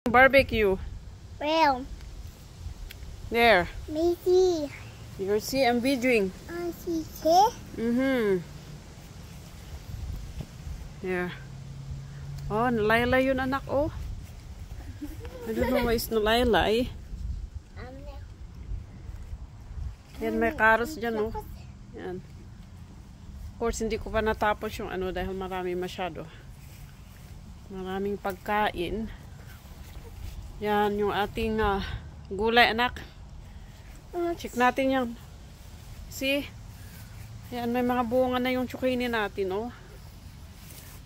Barbecue. Well, There. maybe You see, I'm videoing. I see here. There. Oh, nalayla yun anak, oh. I don't know why it's nalayla, eh. Yan, may karos dyan, oh. Yan. Of course, hindi ko pa natapos yung ano dahil marami masyado. Maraming pagkain. Yan, yung ating gulay, anak. Check natin yan. See? Yan, may mga bunga na yung zucchini natin, oh.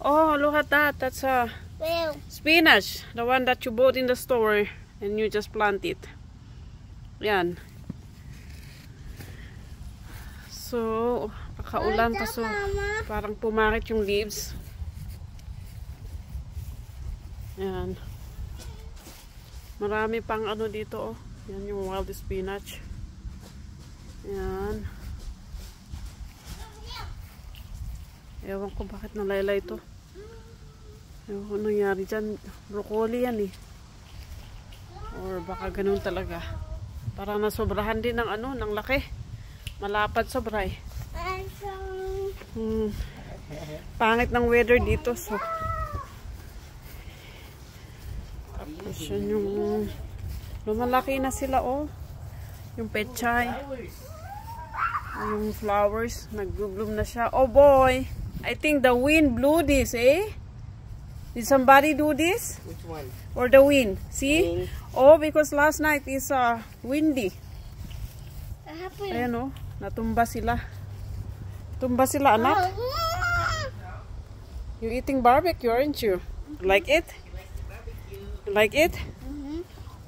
Oh, look at that. That's Well, spinach. The one that you bought in the store and you just plant it. Yan. So, kakaulan pa so parang pumakit yung leaves. Yan. Marami pang ano dito, oh. Yan yung wild spinach. Yan. Ewan ko bakit nalayla ito. Ewan ko nangyari dyan. Broccoli yan, eh. Or baka ganun talaga. Parang nasobrahan din ng ano, ng laki. Malapad sobra, eh. Pangit ng weather dito, so. Tapos yun yung lumalaki na sila, oh. Yung pechay. Yung flowers, nag-bloom na siya. Oh boy, I think the wind blew this, eh? Did somebody do this? Which one? Or the wind? See? Wind. Oh, because last night is windy. happened? Ayan, oh. Natumba sila. Tumba sila, anak. You eating barbecue, aren't you? Like it? Like it?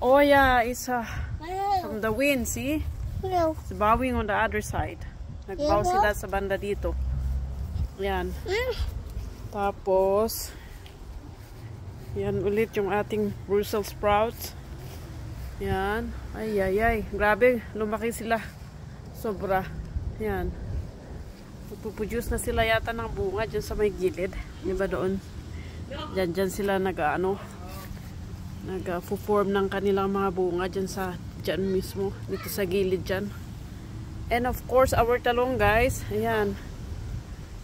Oh yeah, it's from the wind, see? Well, It's bowing on the other side. Nagbaw sila sa banda dito. Yan. Tapos, yan ulit yung ating Brussels sprouts. Yan. Ay, ay, ay. Grabe, lumaki sila. Sobra. Yan. Pupujuice na sila yata ng bunga dyan sa may gilid. Di ba doon? Dyan sila nag-form ng kanilang mga bunga dyan mismo. Dito sa gilid dyan. And of course, our talong, guys. Ayan.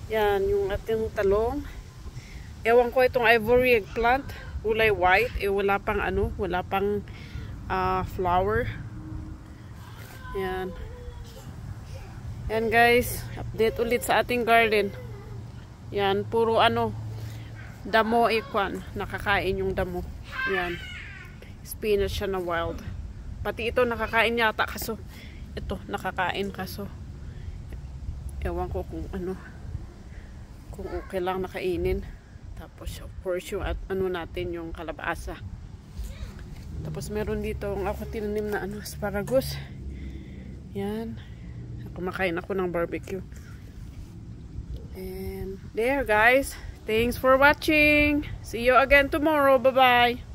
Yan, yung ating talong. Ewan ko itong ivory eggplant. Kulay white. Wala pang flower. Yan. Yan, guys. Update ulit sa ating garden. Yan, puro damo ikwan. Nakakain yung damo. Yan. Spinach siya na wild. Pati ito nakakain yata kaso ito nakakain kaso ewan ko kung okay lang nakainin. Tapos of course yung natin yung kalabasa. Tapos meron dito ako tinanim na asparagus. Yan. Kumakain ako ng barbecue. And there, guys. Thanks for watching. See you again tomorrow. Bye-bye.